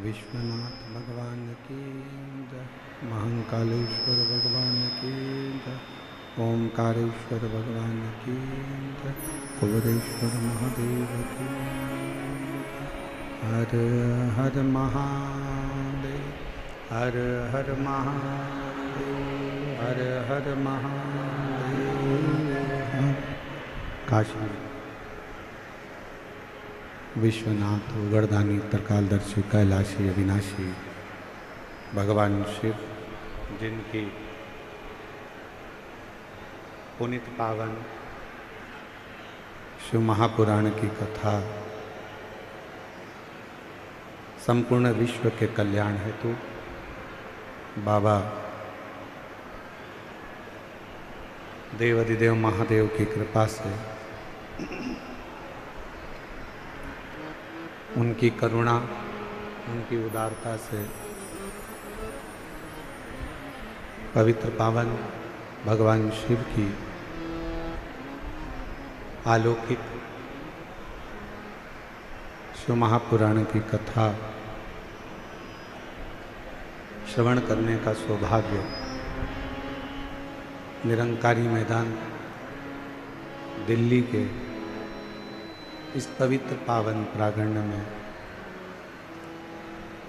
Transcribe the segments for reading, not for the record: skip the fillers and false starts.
विश्वनाथ भगवान की जय, महाकालेश्वर भगवान की जय, ओमकारेश्वर भगवान की जय, कुबेरेश्वर महादेव की हर हर महादेव, हर हर महादेव, हर हर महादेव। काशी विश्वनाथ उगरदानी त्रिकालदर्शी कैलाशी अविनाशी भगवान शिव, जिनकी पुनित पावन शिव महापुराण की कथा संपूर्ण विश्व के कल्याण हेतु बाबा देवाधिदेव महादेव की कृपा से, उनकी करुणा, उनकी उदारता से पवित्र पावन भगवान शिव की अलौकिक शिव महापुराण की कथा श्रवण करने का सौभाग्य निरंकारी मैदान दिल्ली के इस पवित्र पावन प्रांगण में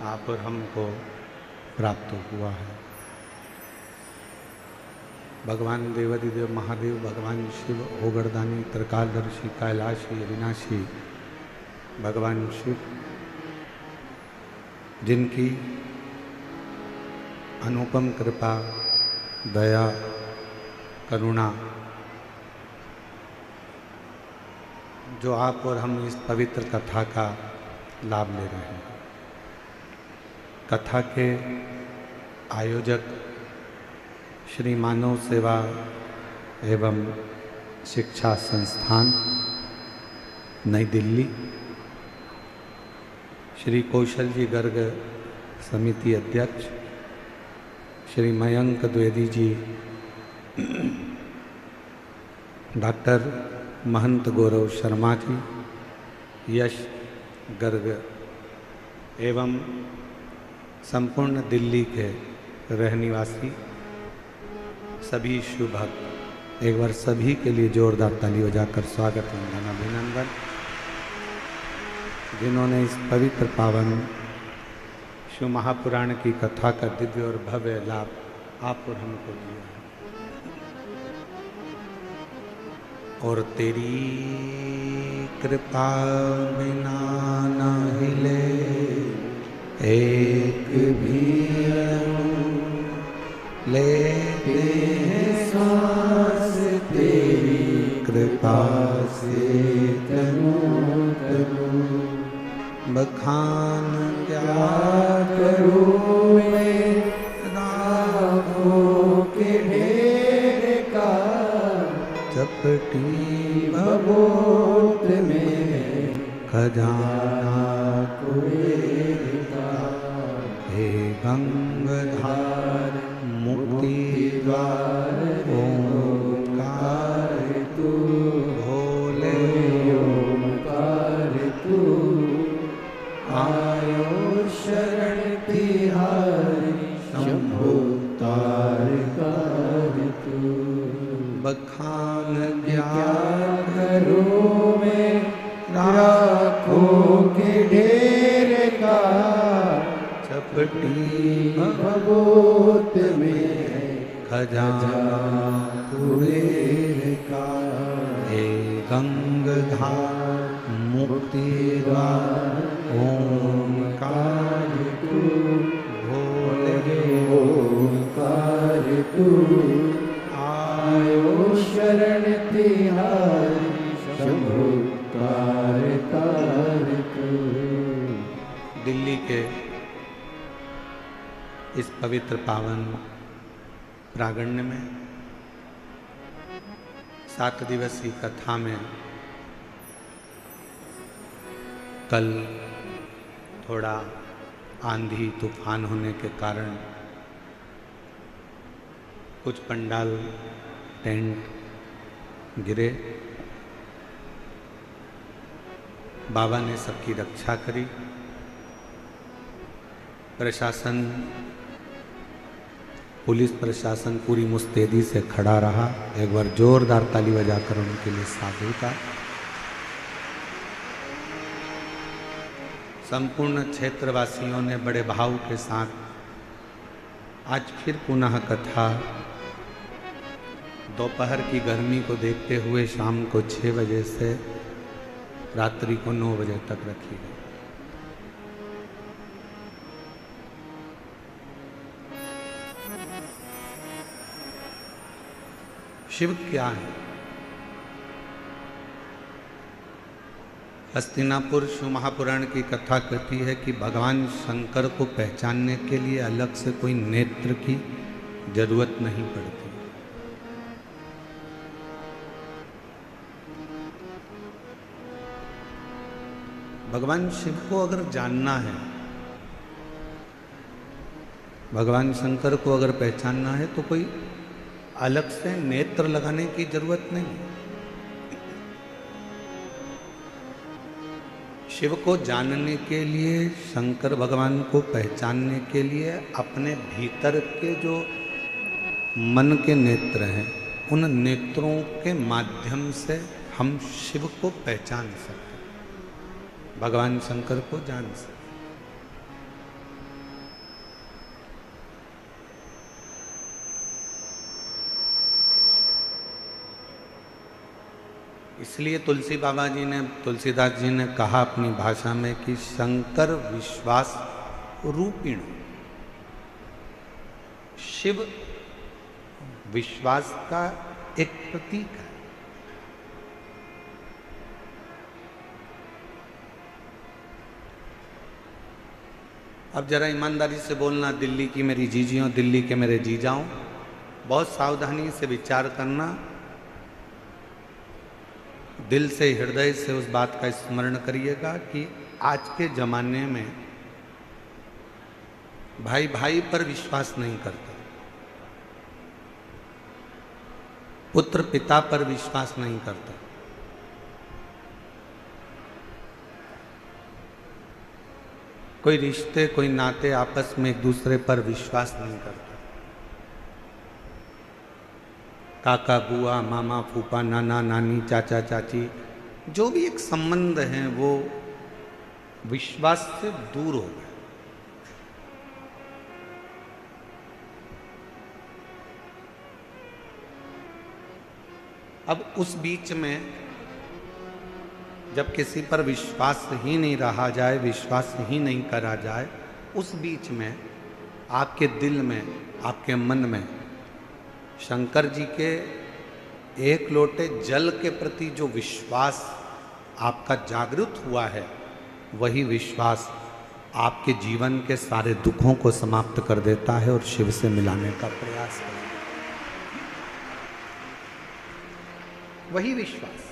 आप और हमको प्राप्त हुआ है। भगवान देवाधिदेव महादेव, भगवान शिव ओगरदानी त्रिकालदर्शी कैलाशी अविनाशी भगवान शिव, जिनकी अनुपम कृपा, दया, करुणा, जो आप और हम इस पवित्र कथा का लाभ ले रहे हैं। कथा के आयोजक श्री मानव सेवा एवं शिक्षा संस्थान नई दिल्ली, श्री कौशल जी गर्ग समिति अध्यक्ष श्री मयंक द्विवेदी जी, डॉक्टर महंत गौरव शर्मा जी, यश गर्ग एवं संपूर्ण दिल्ली के रहनिवासी सभी शुभ भक्त एक बार सभी के लिए जोरदार ताली बजाकर स्वागत वंदन अभिनंदन। जिन्होंने इस पवित्र पावन शिव महापुराण की कथा का दिव्य और भव्य लाभ आप और हमको दिया है। और तेरी कृपा बिना न हिले एक भी लेते हैं सांस तेरी कृपा से तनु तनु। बखान क्या करूं मैं राहों के ढेर का, चपटी भभूत में खजाना कुबेर का। हे गंगाधार मुक्ति द्वार ओंकार तू, भोले ओंकार तू। आयो शरण तिहारी शंभो तारकार तू। बखान क्या करूं मैं राखों के ढेर का, चपटी भभूत में खजाना कुबेर का। हे गंगाधार मुक्ति द्वार ओंकार तू, भोले ओंकार तू। आयो शरण तिहारी शंभो तारकार तू। दिल्ली के इस पवित्र पावन प्रांगण में 7 दिवसीय कथा में कल थोड़ा आंधी तूफान होने के कारण कुछ पंडाल टेंट गिरे। बाबा ने सबकी रक्षा करी। प्रशासन, पुलिस प्रशासन पूरी मुस्तैदी से खड़ा रहा। एक बार जोरदार ताली बजाकर उनके लिए साधुता। संपूर्ण क्षेत्रवासियों ने बड़े भाव के साथ आज फिर पुनः कथा दोपहर की गर्मी को देखते हुए शाम को 6 बजे से रात्रि को 9 बजे तक रखी गई। शिव क्या है? हस्तिनापुर शिव महापुराण की कथा कहती है कि भगवान शंकर को पहचानने के लिए अलग से कोई नेत्र की जरूरत नहीं पड़ती। भगवान शिव को अगर जानना है, भगवान शंकर को अगर पहचानना है तो कोई अलग से नेत्र लगाने की जरूरत नहीं। शिव को जानने के लिए, शंकर भगवान को पहचानने के लिए अपने भीतर के जो मन के नेत्र हैं, उन नेत्रों के माध्यम से हम शिव को पहचान सकते, भगवान शंकर को जान सकते। इसलिए तुलसी बाबा जी ने, तुलसीदास जी ने कहा अपनी भाषा में कि शंकर विश्वास रूपिण। शिव विश्वास का एक प्रतीक है। अब जरा ईमानदारी से बोलना, दिल्ली की मेरी जीजियों, दिल्ली के मेरे जीजाओं, बहुत सावधानी से विचार करना। दिल से, हृदय से उस बात का स्मरण करिएगा कि आज के जमाने में भाई भाई पर विश्वास नहीं करता, पुत्र पिता पर विश्वास नहीं करता, कोई रिश्ते, कोई नाते आपस में एक दूसरे पर विश्वास नहीं करता। काका बुआ मामा फूफा नाना नानी चाचा चाची, जो भी एक संबंध हैं वो विश्वास से दूर हो गए। अब उस बीच में जब किसी पर विश्वास ही नहीं रहा जाए, विश्वास ही नहीं करा जाए, उस बीच में आपके दिल में, आपके मन में शंकर जी के एक लोटे जल के प्रति जो विश्वास आपका जागृत हुआ है, वही विश्वास आपके जीवन के सारे दुखों को समाप्त कर देता है और शिव से मिलाने का प्रयास करता है। वही विश्वास।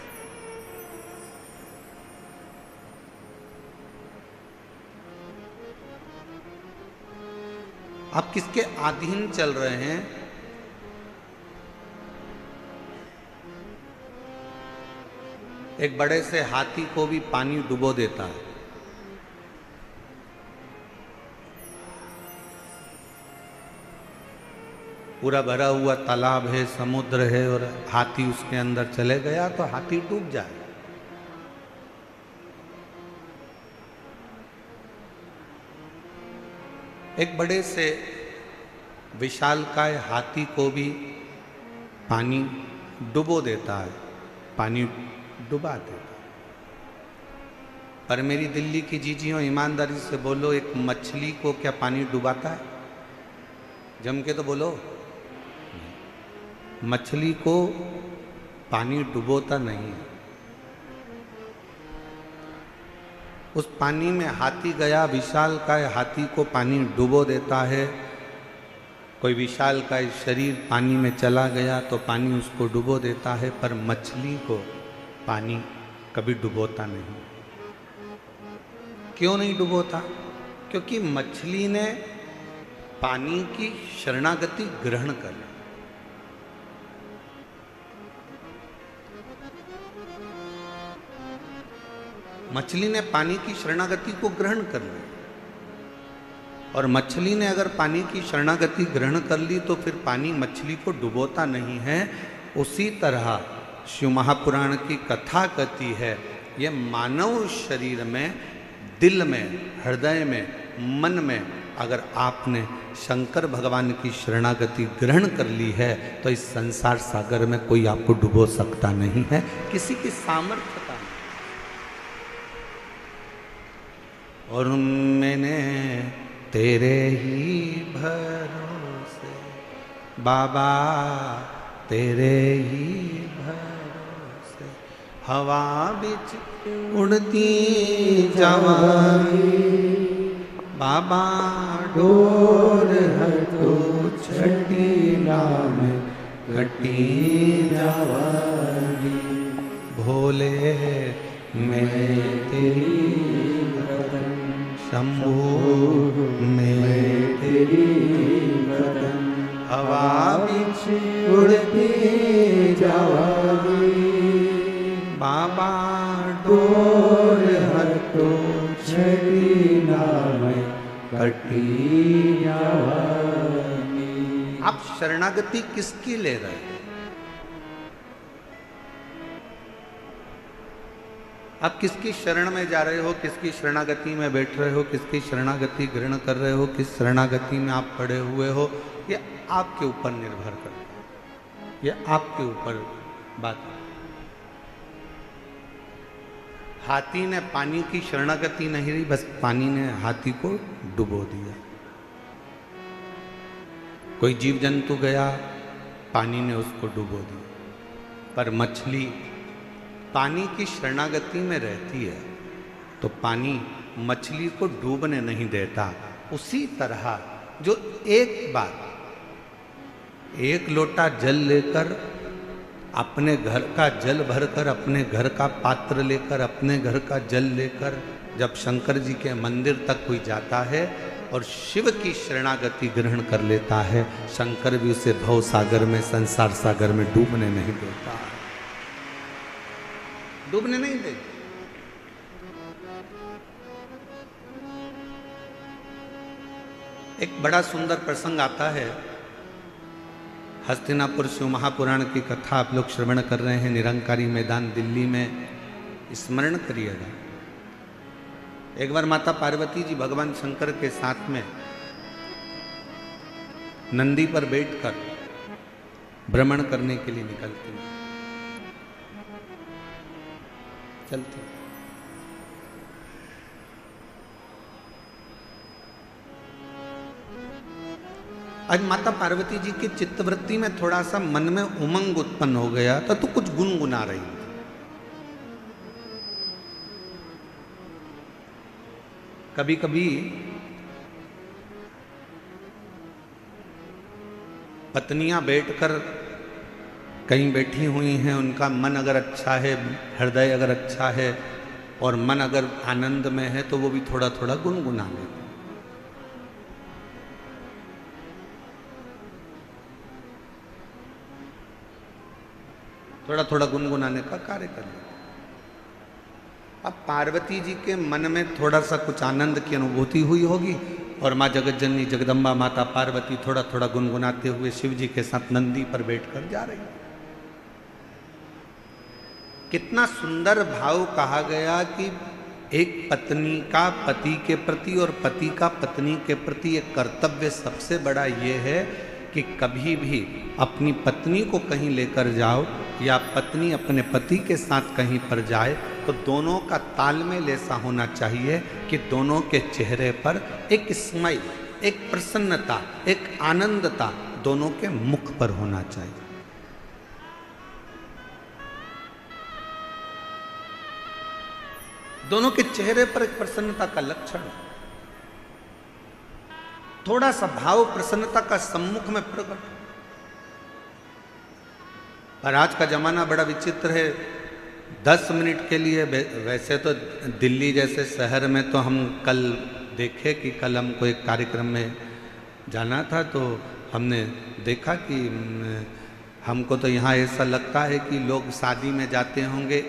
आप किसके अधीन चल रहे हैं? एक बड़े से हाथी को भी पानी डुबो देता है। पूरा भरा हुआ तालाब है, समुद्र है और हाथी उसके अंदर चले गया तो हाथी डूब जाए। एक बड़े से विशालकाय हाथी को भी पानी डुबो देता है, पानी डुबा देता है। पर मेरी दिल्ली की जीजियों, ईमानदारी से बोलो, एक मछली को क्या पानी डुबाता है? जम के तो बोलो। मछली को पानी डुबोता नहीं है। उस पानी में हाथी गया, विशालकाय हाथी को पानी डुबो देता है। कोई विशालकाय शरीर पानी में चला गया तो पानी उसको डुबो देता है, पर मछली को पानी कभी डुबोता नहीं। क्यों नहीं डुबोता? क्योंकि मछली ने पानी की शरणागति ग्रहण कर ली। मछली ने पानी की शरणागति को ग्रहण कर ली, और मछली ने अगर पानी की शरणागति ग्रहण कर ली तो फिर पानी मछली को डुबोता नहीं है। उसी तरह शिव महापुराण की कथा कहती है, ये मानव शरीर में, दिल में, हृदय में, मन में अगर आपने शंकर भगवान की शरणागति ग्रहण कर ली है तो इस संसार सागर में कोई आपको डुबो सकता नहीं है, किसी की सामर्थ्य का नहीं। और मैंने तेरे ही भरोसे बाबा, तेरे ही भरोसे हवा बिच उड़ती जवानी, बाबा डोर हटो छठी नाम घटी जवानी, भोले मैं तेरी शंभू मैं तेरी बदन, हवा बिच उड़ती जवानी, बाबा डोर हटो छठी नाम घटी जवानी। आप शरणागति किसकी ले रहे हैं? आप किसकी शरण में जा रहे हो? किसकी शरणागति में बैठ रहे हो? किसकी शरणागति ग्रहण कर रहे हो? किस शरणागति में आप पड़े हुए हो? ये आपके ऊपर निर्भर करता है, ये आपके ऊपर बात है। हाथी ने पानी की शरणागति नहीं रही, बस पानी ने हाथी को डुबो दिया। कोई जीव जंतु गया, पानी ने उसको डुबो दिया। पर मछली पानी की शरणागति में रहती है तो पानी मछली को डूबने नहीं देता। उसी तरह जो एक बार एक लोटा जल लेकर, अपने घर का जल भरकर, अपने घर का पात्र लेकर, अपने घर का जल लेकर जब शंकर जी के मंदिर तक कोई जाता है और शिव की शरणागति ग्रहण कर लेता है, शंकर भी उसे भव सागर में, संसार सागर में डूबने नहीं देता, डूबने नहीं देता। एक बड़ा सुंदर प्रसंग आता है। हस्तिनापुर शिव महापुराण की कथा आप लोग श्रवण कर रहे हैं, निरंकारी मैदान दिल्ली में, स्मरण करिएगा। एक बार माता पार्वती जी भगवान शंकर के साथ में नंदी पर बैठकर भ्रमण करने के लिए निकलती हैं, चलती। आज माता पार्वती जी की चित्तवृत्ति में थोड़ा सा मन में उमंग उत्पन्न हो गया था, तो कुछ गुनगुना रही थी। कभी कभी पत्नियां बैठकर कहीं बैठी हुई हैं, उनका मन अगर अच्छा है, हृदय अगर अच्छा है और मन अगर आनंद में है, तो वो भी थोड़ा थोड़ा गुनगुना लेते। थोड़ा थोड़ा गुनगुनाने का कार्य कर लेते। अब पार्वती जी के मन में थोड़ा सा कुछ आनंद की अनुभूति हुई होगी और माँ जगतजननी जगदम्बा माता पार्वती थोड़ा थोड़ा गुनगुनाते हुए शिव जी के साथ नंदी पर बैठकर जा रही। कितना सुंदर भाव कहा गया कि एक पत्नी का पति के प्रति और पति का पत्नी के प्रति एक कर्तव्य सबसे बड़ा ये है कि कभी भी अपनी पत्नी को कहीं लेकर जाओ या पत्नी अपने पति के साथ कहीं पर जाए तो दोनों का तालमेल ऐसा होना चाहिए कि दोनों के चेहरे पर एक स्माइल, एक प्रसन्नता, एक आनंदता दोनों के मुख पर होना चाहिए। दोनों के चेहरे पर एक प्रसन्नता का लक्षण, थोड़ा सा भाव प्रसन्नता का सम्मुख में प्रकट। पर आज का जमाना बड़ा विचित्र है। 10 मिनट के लिए, वैसे तो दिल्ली जैसे शहर में तो हम कल देखे कि कल हमको एक कार्यक्रम में जाना था, तो हमने देखा कि हमको तो यहाँ ऐसा लगता है कि लोग शादी में जाते होंगे,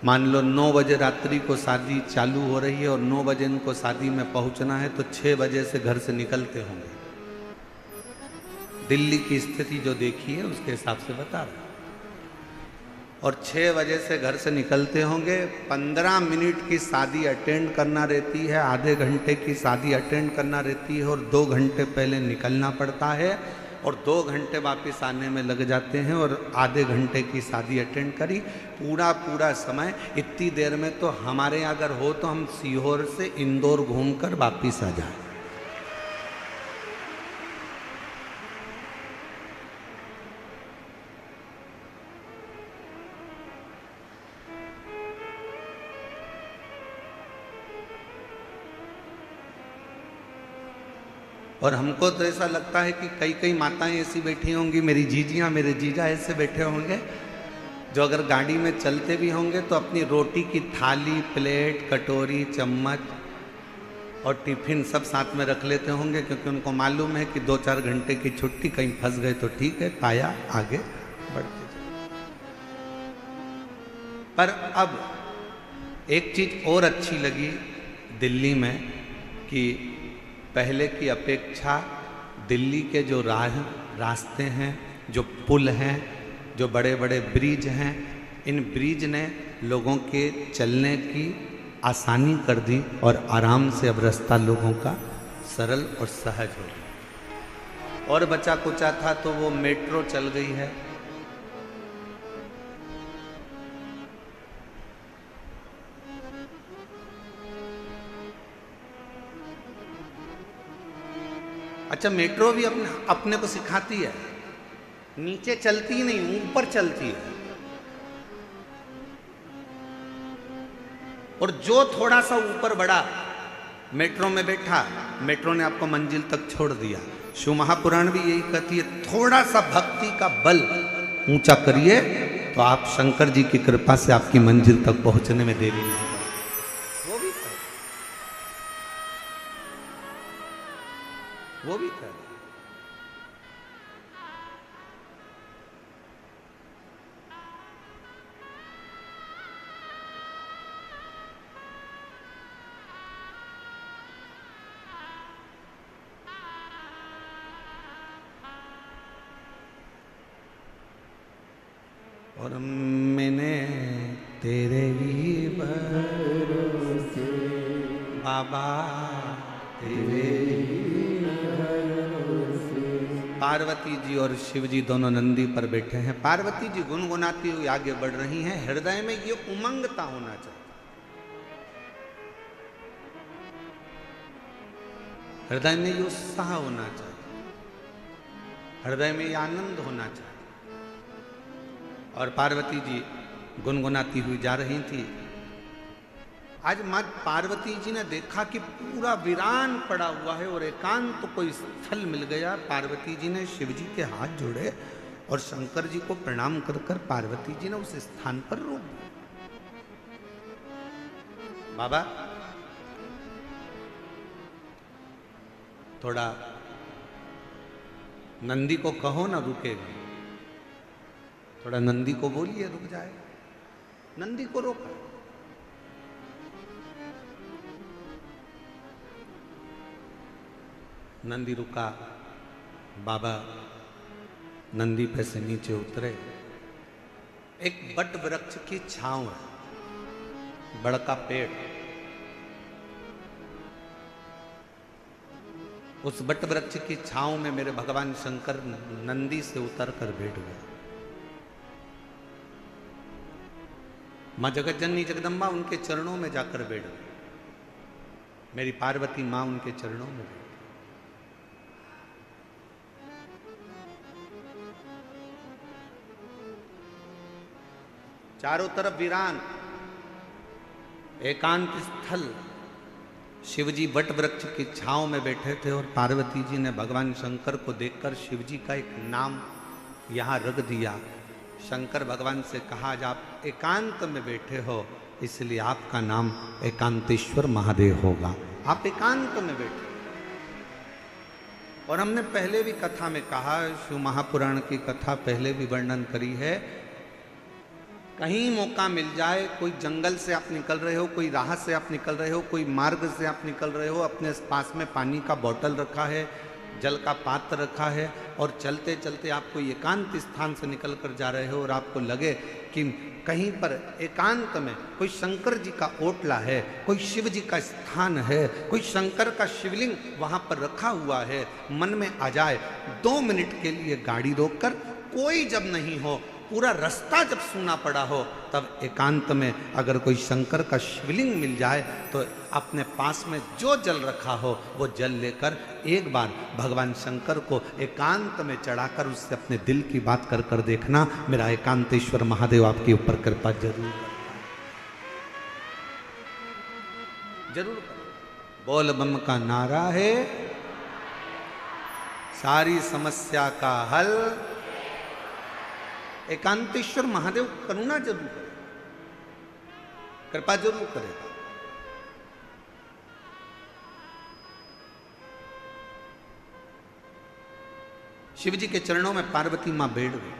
मान लो 9 बजे रात्रि को शादी चालू हो रही है और 9 बजे इनको शादी में पहुंचना है, तो 6 बजे से घर से निकलते होंगे। दिल्ली की स्थिति जो देखी है उसके हिसाब से बता रहा। और 6 बजे से घर से निकलते होंगे, 15 मिनट की शादी अटेंड करना रहती है, आधे घंटे की शादी अटेंड करना रहती है और 2 घंटे पहले निकलना पड़ता है और 2 घंटे वापस आने में लग जाते हैं और आधे घंटे की शादी अटेंड करी। पूरा समय इतनी देर में तो हमारे यहाँ अगर हो तो हम सीहोर से इंदौर घूमकर वापस आ जाए। और हमको तो ऐसा लगता है कि कई कई माताएं ऐसी बैठी होंगी, मेरी जीजियाँ मेरे जीजा ऐसे बैठे होंगे जो अगर गाड़ी में चलते भी होंगे तो अपनी रोटी की थाली, प्लेट, कटोरी, चम्मच और टिफिन सब साथ में रख लेते होंगे, क्योंकि उनको मालूम है कि 2-4 घंटे की छुट्टी, कहीं फंस गए तो ठीक है, पाया आगे बढ़ते जाए। पर अब एक चीज और अच्छी लगी दिल्ली में कि पहले की अपेक्षा दिल्ली के जो रास्ते हैं, जो पुल हैं, जो बड़े बड़े ब्रिज हैं, इन ब्रिज ने लोगों के चलने की आसानी कर दी और आराम से अब रास्ता लोगों का सरल और सहज हो गया। और बचा कुचा था तो वो मेट्रो चल गई है। अच्छा, मेट्रो भी अपने को सिखाती है, नीचे चलती ही नहीं, ऊपर चलती है। और जो थोड़ा सा ऊपर बढ़ा, मेट्रो में बैठा, मेट्रो ने आपको मंजिल तक छोड़ दिया। शिव महापुराण भी यही कहती है, थोड़ा सा भक्ति का बल ऊंचा करिए तो आप शंकर जी की कृपा से आपकी मंजिल तक पहुंचने में देरी नहीं। वो भी कर। और मैंने तेरे ही भरोसे बाबा तेरे ही भरोसे। पार्वती जी और शिव जी दोनों नंदी पर बैठे हैं। पार्वती जी गुनगुनाती हुई आगे बढ़ रही हैं। हृदय में ये उमंगता होना चाहिए, हृदय में ये उत्साह होना चाहिए, हृदय में ये आनंद होना चाहिए। और पार्वती जी गुनगुनाती हुई जा रही थी। आज माँ पार्वती जी ने देखा कि पूरा वीरान पड़ा हुआ है और एकांत तो कोई स्थल मिल गया। पार्वती जी ने शिव जी के हाथ जोड़े और शंकर जी को प्रणाम कर कर पार्वती जी ने उस स्थान पर रोक दिया। बाबा थोड़ा नंदी को कहो ना रुकेगा, थोड़ा नंदी को बोलिए रुक जाए। नंदी को रोका। नंदी रुका। बाबा नंदी पे से नीचे उतरे। एक बट वृक्ष की छांव है, बड़का पेड़। उस बट वृक्ष की छांव में मेरे भगवान शंकर नंदी से उतर कर बैठ गए। मां जगत जननी जगदम्बा उनके चरणों में जाकर बैठ गई। मेरी पार्वती मां उनके चरणों में बैठी। चारों तरफ वीरान एकांत स्थल। शिवजी वट वृक्ष की छांव में बैठे थे और पार्वती जी ने भगवान शंकर को देखकर शिवजी का एक नाम यहां रख दिया। शंकर भगवान से कहा, आज आप एकांत में बैठे हो इसलिए आपका नाम एकांतेश्वर महादेव होगा। आप एकांत में बैठे। और हमने पहले भी कथा में कहा, शिव महापुराण की कथा पहले भी वर्णन करी है। कहीं मौका मिल जाए, कोई जंगल से आप निकल रहे हो, कोई राह से आप निकल रहे हो, कोई मार्ग से आप निकल रहे हो, अपने पास में पानी का बोतल रखा है, जल का पात्र रखा है और चलते चलते आप कोई एकांत स्थान से निकल कर जा रहे हो और आपको लगे कि कहीं पर एकांत में कोई शंकर जी का ओटला है, कोई शिव जी का स्थान है, कोई शंकर का शिवलिंग वहाँ पर रखा हुआ है, मन में आ जाए 2 मिनट के लिए गाड़ी रोककर, कोई जब नहीं हो, पूरा रास्ता जब सूना पड़ा हो, तब एकांत में अगर कोई शंकर का शिवलिंग मिल जाए तो अपने पास में जो जल रखा हो वो जल लेकर एक बार भगवान शंकर को एकांत में चढ़ाकर उससे अपने दिल की बात कर कर देखना। मेरा एकांतेश्वर महादेव आपके ऊपर कृपा जरूर जरूर कर। बोल बम का नारा है, सारी समस्या का हल। एकांतेश्वर महादेव करुणा जरूर करे, कृपा जरूर करेगा। शिव जी के चरणों में पार्वती मां बैठ गई।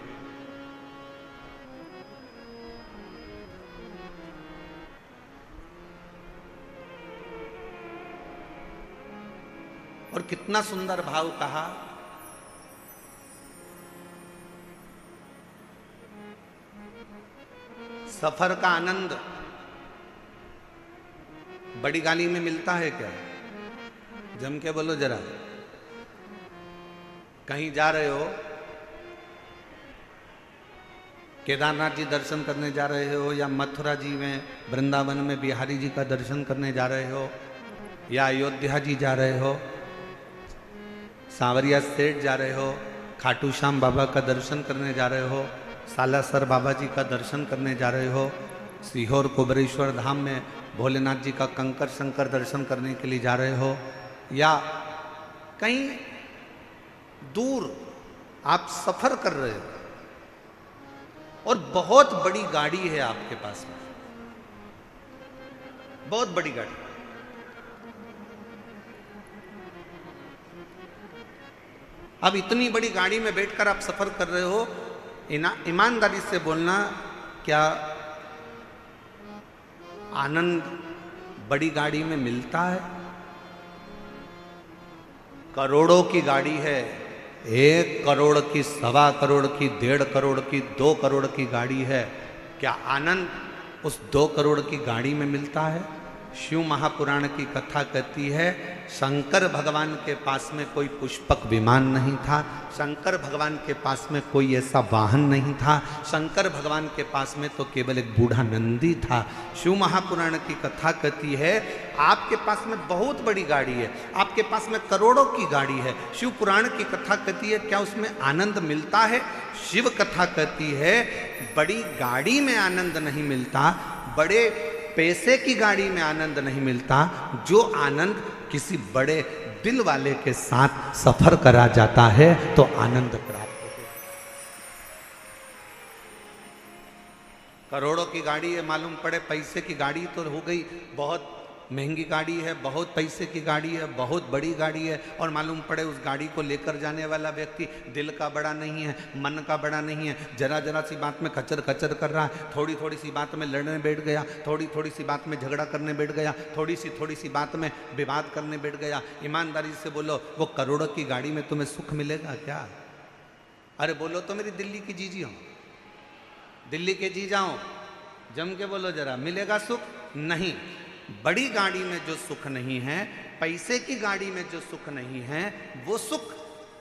और कितना सुंदर भाव कहा, सफर का आनंद बड़ी गाड़ी में मिलता है क्या? जम के बोलो जरा। कहीं जा रहे हो, केदारनाथ जी दर्शन करने जा रहे हो, या मथुरा जी में वृंदावन में बिहारी जी का दर्शन करने जा रहे हो, या अयोध्या जी जा रहे हो, सांवरिया सेठ जा रहे हो, खाटू श्याम बाबा का दर्शन करने जा रहे हो, सालासर बाबा जी का दर्शन करने जा रहे हो, सीहोर कुबरेश्वर धाम में भोलेनाथ जी का कंकर शंकर दर्शन करने के लिए जा रहे हो, या कहीं दूर आप सफर कर रहे हो और बहुत बड़ी गाड़ी है आपके पास में, बहुत बड़ी गाड़ी। अब इतनी बड़ी गाड़ी में बैठकर आप सफर कर रहे हो, ईमानदारी से बोलना, क्या आनंद बड़ी गाड़ी में मिलता है? करोड़ों की गाड़ी है, 1 करोड़ की, 1.25 करोड़ की, 1.5 करोड़ की, 2 करोड़ की गाड़ी है, क्या आनंद उस 2 करोड़ की गाड़ी में मिलता है? शिव महापुराण की कथा कहती है शंकर भगवान के पास में कोई पुष्पक विमान नहीं था, शंकर भगवान के पास में कोई ऐसा वाहन नहीं था, शंकर भगवान के पास में तो केवल एक बूढ़ा नंदी था। शिव महापुराण की कथा कहती है आपके पास में बहुत बड़ी गाड़ी है, आपके पास में करोड़ों की गाड़ी है, शिव पुराण की कथा कहती है क्या उसमें आनंद मिलता है? शिव कथा कहती है बड़ी गाड़ी में आनंद नहीं मिलता, बड़े पैसे की गाड़ी में आनंद नहीं मिलता, जो आनंद किसी बड़े दिल वाले के साथ सफर करा जाता है तो आनंद प्राप्त होता है। करोड़ों की गाड़ी है, मालूम पड़े पैसे की गाड़ी तो हो गई, बहुत महंगी गाड़ी है, बहुत पैसे की गाड़ी है, बहुत बड़ी गाड़ी है, और मालूम पड़े उस गाड़ी को लेकर जाने वाला व्यक्ति दिल का बड़ा नहीं है, मन का बड़ा नहीं है, जरा जरा सी बात में कचर कचर कर रहा है, थोड़ी थोड़ी सी बात में लड़ने बैठ गया, थोड़ी थोड़ी सी बात में झगड़ा करने बैठ गया, थोड़ी सी बात में विवाद करने बैठ गया। ईमानदारी से बोलो वो करोड़ों की गाड़ी में तुम्हें सुख मिलेगा क्या? अरे बोलो तो मेरी दिल्ली की जीजी हो, दिल्ली के जी जाओ, जम के बोलो जरा, मिलेगा सुख? नहीं। बड़ी गाड़ी में जो सुख नहीं है, पैसे की गाड़ी में जो सुख नहीं है, वो सुख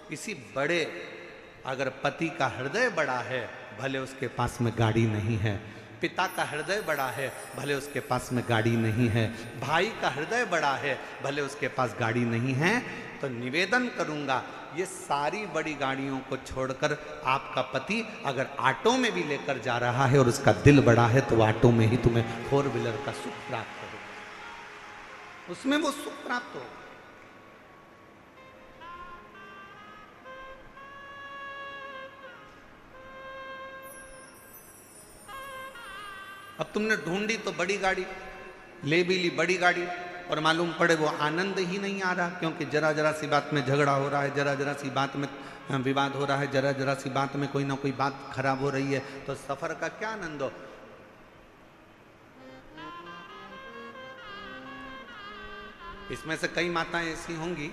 किसी बड़े, अगर पति का हृदय बड़ा है भले उसके पास में गाड़ी नहीं है, पिता का हृदय बड़ा है भले उसके पास में गाड़ी नहीं है, भाई का हृदय बड़ा है भले उसके पास गाड़ी नहीं है, तो निवेदन करूंगा ये सारी बड़ी गाड़ियों को छोड़कर आपका पति अगर ऑटो में भी लेकर जा रहा है और उसका दिल बड़ा है तो ऑटो में ही तुम्हें 4 व्हीलर का सुख प्राप्त होगा, उसमें वो सुख प्राप्त होगा। अब तुमने ढूंढी तो बड़ी गाड़ी, ले भी ली बड़ी गाड़ी, और मालूम पड़े वो आनंद ही नहीं आ रहा, क्योंकि जरा जरा सी बात में झगड़ा हो रहा है, जरा जरा सी बात में विवाद हो रहा है, जरा जरा सी बात में कोई ना कोई बात खराब हो रही है, तो सफर का क्या आनंद हो? इसमें से कई माताएं ऐसी होंगी,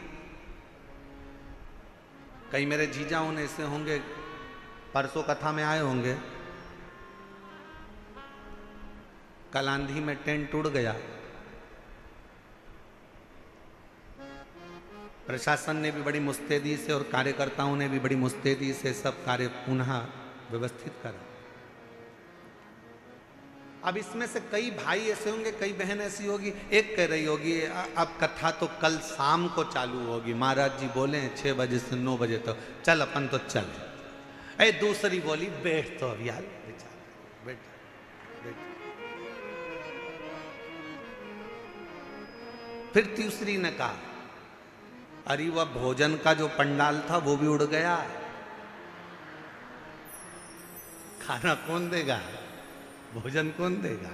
कई मेरे जीजा उन ऐसे होंगे, परसों कथा में आए होंगे, कल आंधी में टेंट उड़ गया, प्रशासन ने भी बड़ी मुस्तैदी से और कार्यकर्ताओं ने भी बड़ी मुस्तैदी से सब कार्य पुनः व्यवस्थित करा। अब इसमें से कई भाई ऐसे होंगे, कई बहन ऐसी होगी, एक कह रही होगी अब कथा तो कल शाम को चालू होगी, महाराज जी बोले 6 बजे से 9 बजे तक, चल अपन तो चल। अरे दूसरी बोली बैठ तो अब यार, बैठ बैठ। फिर तीसरी ने कहा अरे वह भोजन का जो पंडाल था वो भी उड़ गया, खाना कौन देगा, भोजन कौन देगा?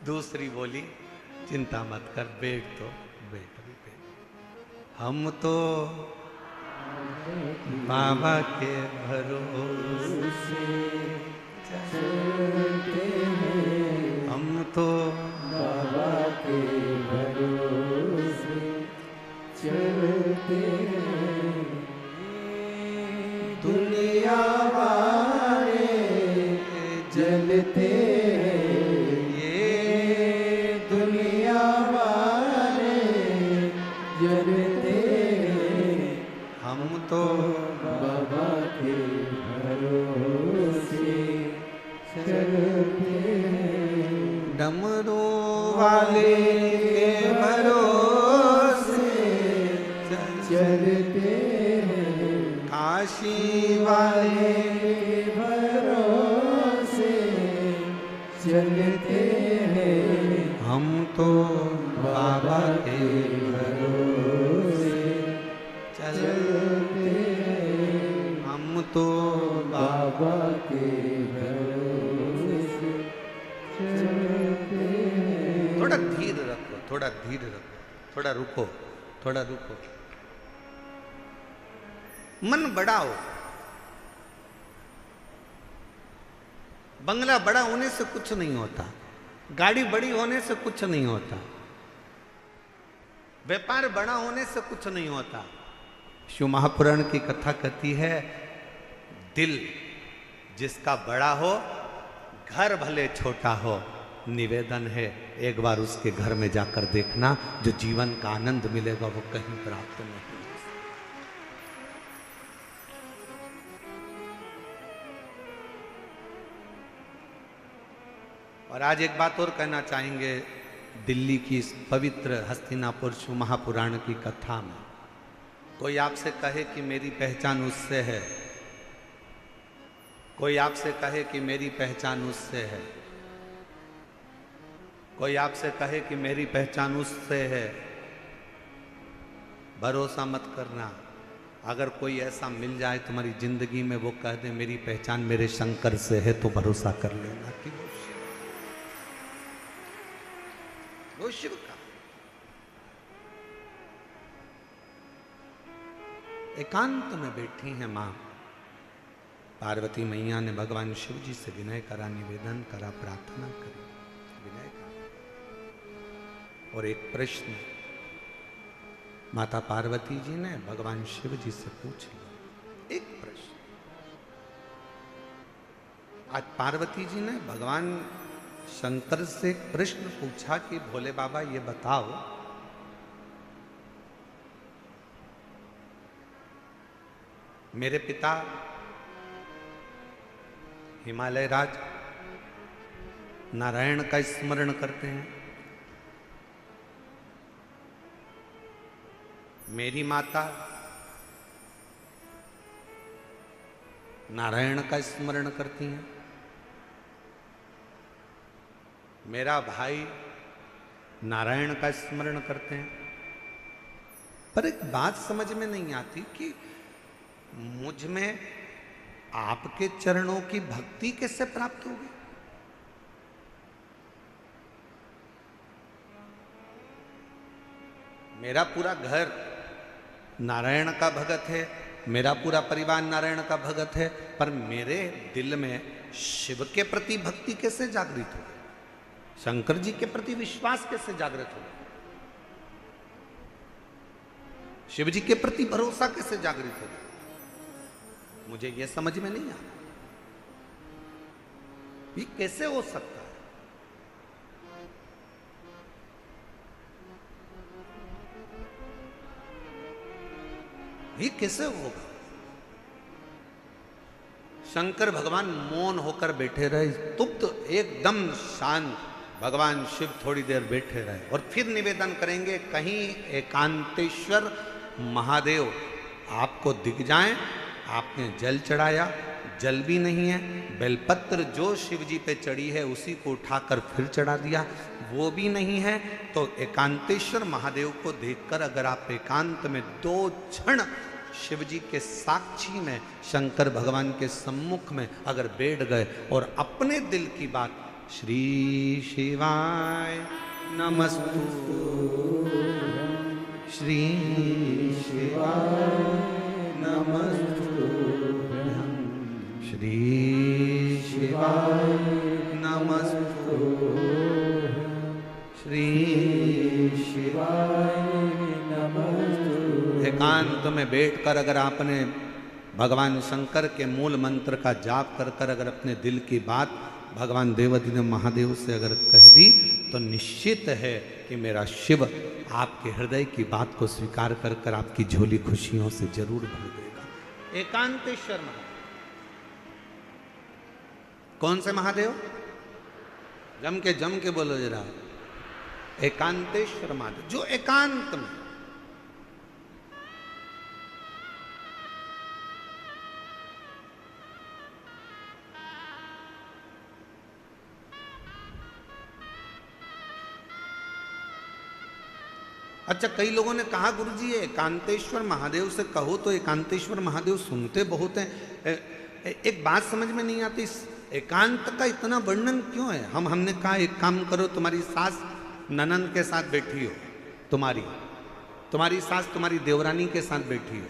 दूसरी बोली चिंता मत कर, बैठ तो बैठ भी बैठ, हम तो बाबा के भरोसे चलते हैं, हम तो बाबा के भरोसे चलते हैं, दुनिया वाले जलते हैं, ये दुनिया वाले जलते हैं, हम तो बाबा के भरोसे चलते हैं, डमरू वाले के भरोसे चलते हैं, काशी वाले के भरोसे चलते हैं, हम तो बाबा के भरोसे चलते हैं, हम तो बाबा के भरोसे चलते हैं। थोड़ा धीर रखो, थोड़ा धीर रखो, थोड़ा रुको, थोड़ा रुको, मन बढ़ाओ। बंगला बड़ा होने से कुछ नहीं होता, गाड़ी बड़ी होने से कुछ नहीं होता, व्यापार बड़ा होने से कुछ नहीं होता, शिव महापुराण की कथा कहती है, दिल जिसका बड़ा हो, घर भले छोटा हो, निवेदन है एक बार उसके घर में जाकर देखना, जो जीवन का आनंद मिलेगा वो कहीं प्राप्त नहीं। और आज एक बात और कहना चाहेंगे, दिल्ली की इस पवित्र हस्तिनापुर शिव महापुराण की कथा में कोई आपसे कहे कि मेरी पहचान उससे है, कोई आपसे कहे कि मेरी पहचान उससे है, कोई आपसे कहे कि मेरी पहचान उससे है, भरोसा मत करना। अगर कोई ऐसा मिल जाए तुम्हारी जिंदगी में, वो कह दे मेरी पहचान मेरे शंकर से है, तो भरोसा कर लेना कि वो शिव का। एकांत में बैठी हैं मां पार्वती मैया ने भगवान शिव जी से विनय करा, निवेदन करा, प्रार्थना करी, विनय करा। और एक प्रश्न माता पार्वती जी ने भगवान शिव जी से पूछ लिया, एक प्रश्न। आज पार्वती जी ने भगवान शंकर से एक प्रश्न पूछा कि भोले बाबा ये बताओ, मेरे पिता हिमालय राज नारायण का स्मरण करते हैं, मेरी माता नारायण का स्मरण करती हैं, मेरा भाई नारायण का स्मरण करते हैं। पर एक बात समझ में नहीं आती कि मुझ में आपके चरणों की भक्ति कैसे प्राप्त होगी। मेरा पूरा घर नारायण का भगत है, मेरा पूरा परिवार नारायण का भगत है, पर मेरे दिल में शिव के प्रति भक्ति कैसे जागृत हो, शंकर जी के प्रति विश्वास कैसे जागृत हो, शिव जी के प्रति भरोसा कैसे जागृत हो, मुझे यह समझ में नहीं आता। ये कैसे हो सकता है? ये कैसे होगा? शंकर भगवान मौन होकर बैठे रहे, स्तुप्त, एकदम शांत। भगवान शिव थोड़ी देर बैठे रहे और फिर निवेदन करेंगे, कहीं एकांतेश्वर महादेव आपको दिख जाएं। आपने जल चढ़ाया, जल भी नहीं है, बेलपत्र जो शिव जी पे चढ़ी है उसी को उठाकर फिर चढ़ा दिया, वो भी नहीं है। तो एकांतेश्वर महादेव को देखकर अगर आप एकांत में 2 क्षण शिव जी के साक्षी में, शंकर भगवान के सम्मुख में अगर बैठ गए और अपने दिल की बात, श्री शिवाय नमस्तु, श्री शिवाय नमस्तुभ्यं, श्री शिवाय नमस्तुभ्यं, श्री शिवाय नमस्तुभ्यं। एकांत में बैठकर अगर आपने भगवान शंकर के मूल मंत्र का जाप कर कर अगर अपने दिल की बात भगवान देवाधिदेव महादेव से अगर कह दी, तो निश्चित है कि मेरा शिव आपके हृदय की बात को स्वीकार कर कर आपकी झोली खुशियों से जरूर भर देगा। एकांतेश्वर महादेव। कौन से महादेव? जम के बोलो जरा। एकांतेश्वर महादेव, जो एकांत में, अच्छा कई लोगों ने कहा गुरुजी ये एकांतेश्वर महादेव से कहो तो एकांतेश्वर महादेव सुनते बहुत हैं। एक बात समझ में नहीं आती, एकांत का इतना वर्णन क्यों है? हमने कहा एक काम करो, तुम्हारी सास ननंद के साथ बैठी हो, तुम्हारी सास तुम्हारी देवरानी के साथ बैठी हो,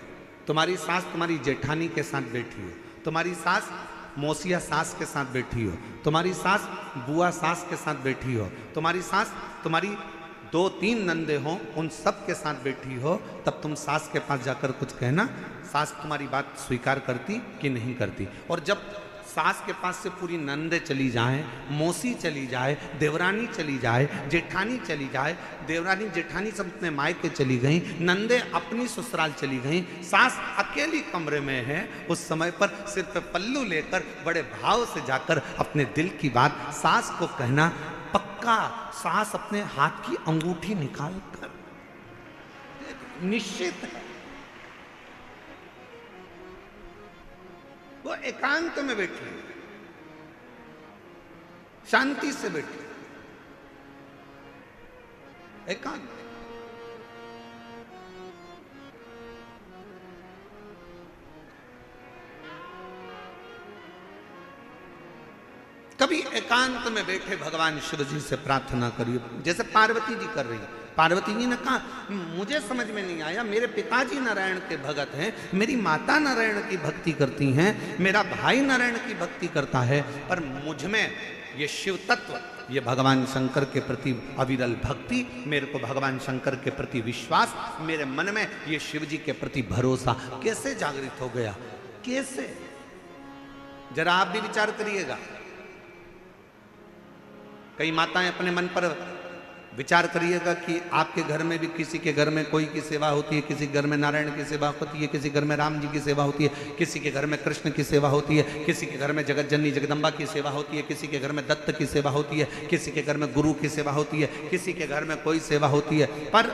तुम्हारी सास तुम्हारी जेठानी के साथ बैठी हो, तुम्हारी सास मौसिया सास के साथ बैठी हो, तुम्हारी सास बुआ सास के साथ बैठी हो, तुम्हारी सास तुम्हारी 2-3 नंदे हों, उन सब के साथ बैठी हो, तब तुम सास के पास जाकर कुछ कहना, सास तुम्हारी बात स्वीकार करती कि नहीं करती। और जब सास के पास से पूरी नंदे चली जाएं, मौसी चली जाए, देवरानी चली जाए, जेठानी चली जाए, देवरानी जेठानी सब अपने मायके चली गई, नंदे अपनी ससुराल चली गई, सास अकेली कमरे में है, उस समय पर सिर पे पल्लू लेकर बड़े भाव से जाकर अपने दिल की बात सास को कहना। पक्का सास अपने हाथ की अंगूठी निकाल कर निश्चित है वो एकांत में बैठी, शांति से बैठी, एकांत। कभी एकांत में बैठे भगवान शिव जी से प्रार्थना करिए, जैसे पार्वती जी कर रही है। पार्वती जी ने कहा, मुझे समझ में नहीं आया, मेरे पिताजी नारायण के भगत हैं, मेरी माता नारायण की भक्ति करती हैं, मेरा भाई नारायण की भक्ति करता है, पर मुझ में ये शिव तत्व, ये भगवान शंकर के प्रति अविरल भक्ति, मेरे को भगवान शंकर के प्रति विश्वास, मेरे मन में ये शिव जी के प्रति भरोसा कैसे जागृत हो गया, कैसे? जरा आप भी विचार करिएगा। कई माताएं अपने मन पर विचार करिएगा कि आपके घर में भी किसी के घर में कोई की सेवा होती है, किसी घर में नारायण की सेवा होती है, किसी घर में राम जी की सेवा होती है, किसी के घर में कृष्ण की सेवा होती है, किसी के घर में जगत जननी जगदम्बा की सेवा होती है, किसी के घर में दत्त की सेवा होती है, किसी के घर में गुरु की सेवा होती है, किसी के घर में कोई सेवा होती है। पर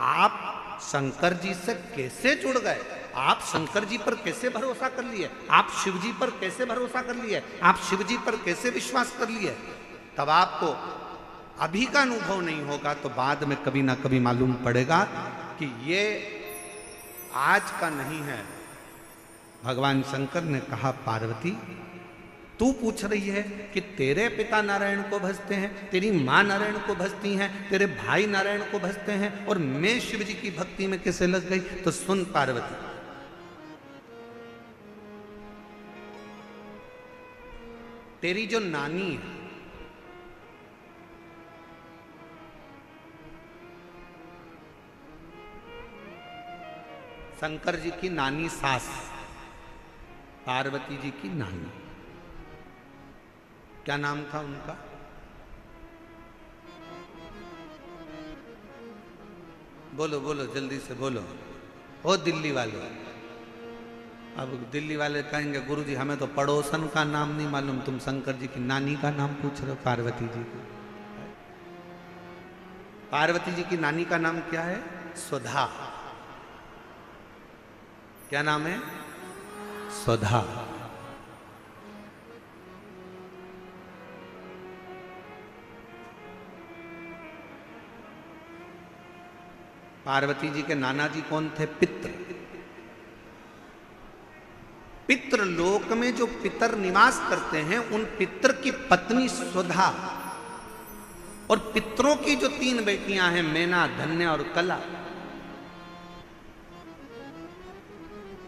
आप शंकर जी से कैसे जुड़ गए? आप शंकर जी पर कैसे भरोसा कर लिए? आप शिव जी पर कैसे भरोसा कर लिए? आप शिव जी पर कैसे विश्वास कर लिए? तब आपको अभी का अनुभव नहीं होगा तो बाद में कभी ना कभी मालूम पड़ेगा कि ये आज का नहीं है। भगवान शंकर ने कहा, पार्वती तू पूछ रही है कि तेरे पिता नारायण को भजते हैं, तेरी माँ नारायण को भजती हैं, तेरे भाई नारायण को भजते हैं, और मैं शिव जी की भक्ति में कैसे लग गई? तो सुन पार्वती, तेरी जो नानी है, शंकर जी की नानी सास, पार्वती जी की नानी, क्या नाम था उनका? बोलो बोलो, जल्दी से बोलो। ओ दिल्ली वाले, अब दिल्ली वाले कहेंगे, गुरुजी हमें तो पड़ोसन का नाम नहीं मालूम, तुम शंकर जी की नानी का नाम पूछ रहे हो, पार्वती जी को। पार्वती जी की नानी का नाम क्या है? सुधा। क्या नाम है? सुधा। पार्वती जी के नाना जी कौन थे? पित्र। पितृ लोक में जो पितर निवास करते हैं, उन पितर की पत्नी सुधा, और पितरों की जो 3 बेटियां हैं, मैना, धन्य और कला,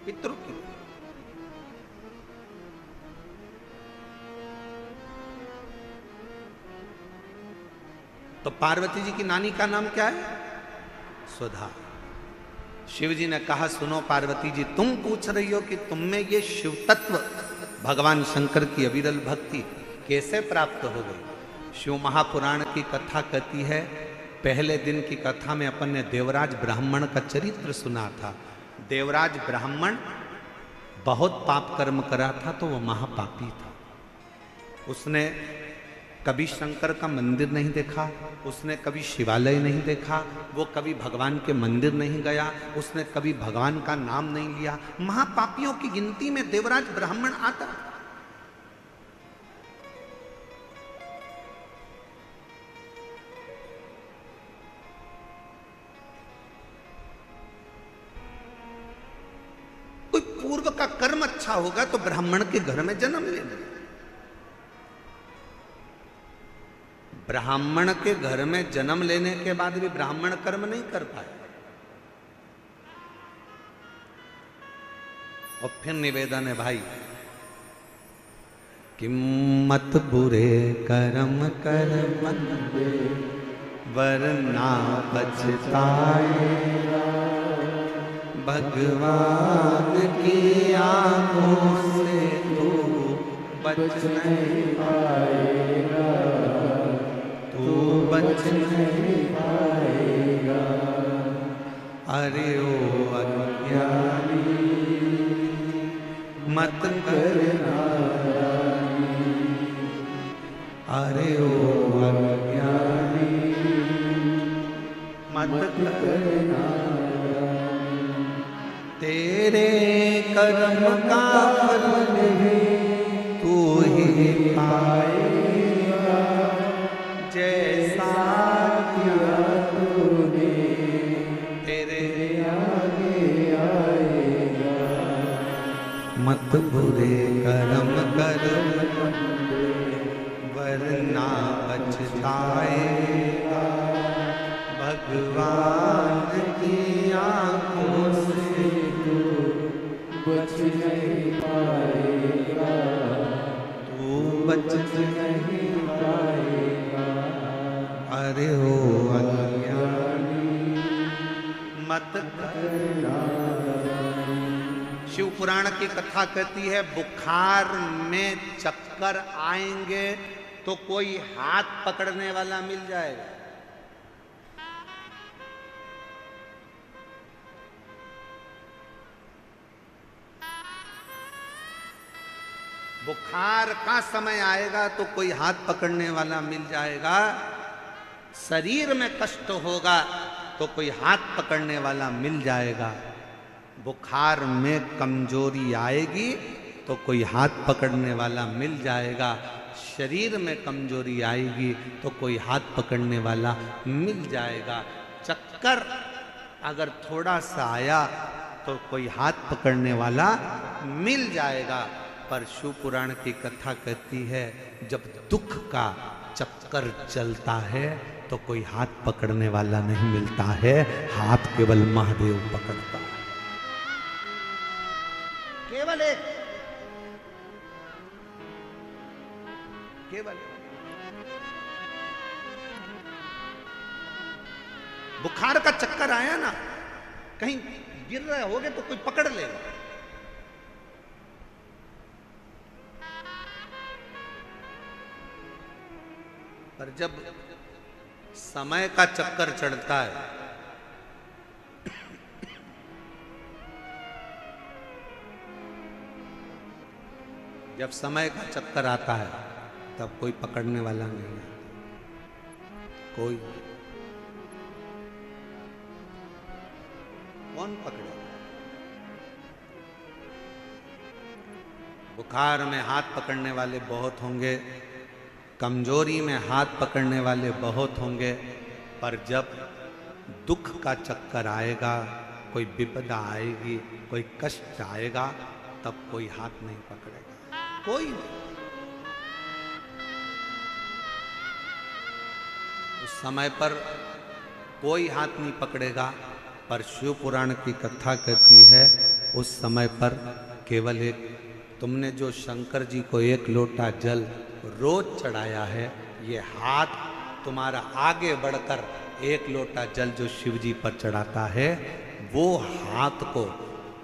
पितरों की। तो पार्वती जी की नानी का नाम क्या है? सुधा। शिव जी ने कहा, सुनो पार्वती जी, तुम पूछ रही हो कि तुम में ये शिव तत्व, भगवान शंकर की अविरल भक्ति कैसे प्राप्त हो गई? शिव महापुराण की कथा कहती है, पहले दिन की कथा में अपन ने देवराज ब्राह्मण का चरित्र सुना था। देवराज ब्राह्मण बहुत पाप कर्म करा था, तो वह महापापी था। उसने कभी शंकर का मंदिर नहीं देखा, उसने कभी शिवालय नहीं देखा, वो कभी भगवान के मंदिर नहीं गया, उसने कभी भगवान का नाम नहीं लिया। महापापियों की गिनती में देवराज ब्राह्मण आता। कोई पूर्व का कर्म अच्छा होगा तो ब्राह्मण के घर में जन्म लेना। ब्राह्मण के घर में जन्म लेने के बाद भी ब्राह्मण कर्म नहीं कर पाए। और फिर निवेदन है भाई कि मत बुरे कर्म कर बंदे, वरना पछताएगा। भगवान की आंखों से तू बच नहीं पाएगा, तू बच नहीं पाएगा। अरे ओ अज्ञानी मत करना, अरे ओ अज्ञानी मत करना। तेरे कर्म का फल तू ही पाएगा, जैसा किया तूने तेरे आगे आएगा। मत बुरे कर्म कर वरना पछताएगा। भगवान की आंखों से तू बच नहीं पाएगा, तू बच नहीं पाएगा। अरे हो अज्ञानी मत करना। शिव पुराण की कथा कहती है बुखार में चक्कर आएंगे तो कोई हाथ पकड़ने वाला मिल जाएगा। बुखार का समय आएगा तो कोई हाथ पकड़ने वाला मिल जाएगा। शरीर में कष्ट होगा तो कोई हाथ पकड़ने वाला मिल जाएगा। बुखार में कमजोरी आएगी तो कोई हाथ पकड़ने वाला मिल जाएगा। शरीर में कमजोरी आएगी तो कोई हाथ पकड़ने वाला मिल जाएगा। चक्कर अगर थोड़ा सा आया तो कोई हाथ पकड़ने वाला मिल जाएगा। पर शिव पुराण की कथा कहती है जब दुख का चक्कर चलता है तो कोई हाथ पकड़ने वाला नहीं मिलता है, हाथ केवल महादेव पकड़ता है। केवल एक, केवल बुखार का चक्कर आया ना, कहीं गिर रहे होगे तो कोई पकड़ लेगा। पर जब समय का चक्कर चढ़ता है, जब समय का चक्कर आता है तब कोई पकड़ने वाला नहीं है। कोई कौन पकड़ेगा? बुखार में हाथ पकड़ने वाले बहुत होंगे, कमजोरी में हाथ पकड़ने वाले बहुत होंगे, पर जब दुख का चक्कर आएगा, कोई विपदा आएगी, कोई कष्ट आएगा, तब कोई हाथ नहीं पकड़ेगा, कोई नहीं। उस समय पर कोई हाथ नहीं पकड़ेगा। पर शिव पुराण की कथा कहती है उस समय पर केवल एक, तुमने जो शंकर जी को एक लोटा जल रोज चढ़ाया है, ये हाथ तुम्हारा आगे बढ़कर एक लोटा जल जो शिव जी पर चढ़ाता है, वो हाथ को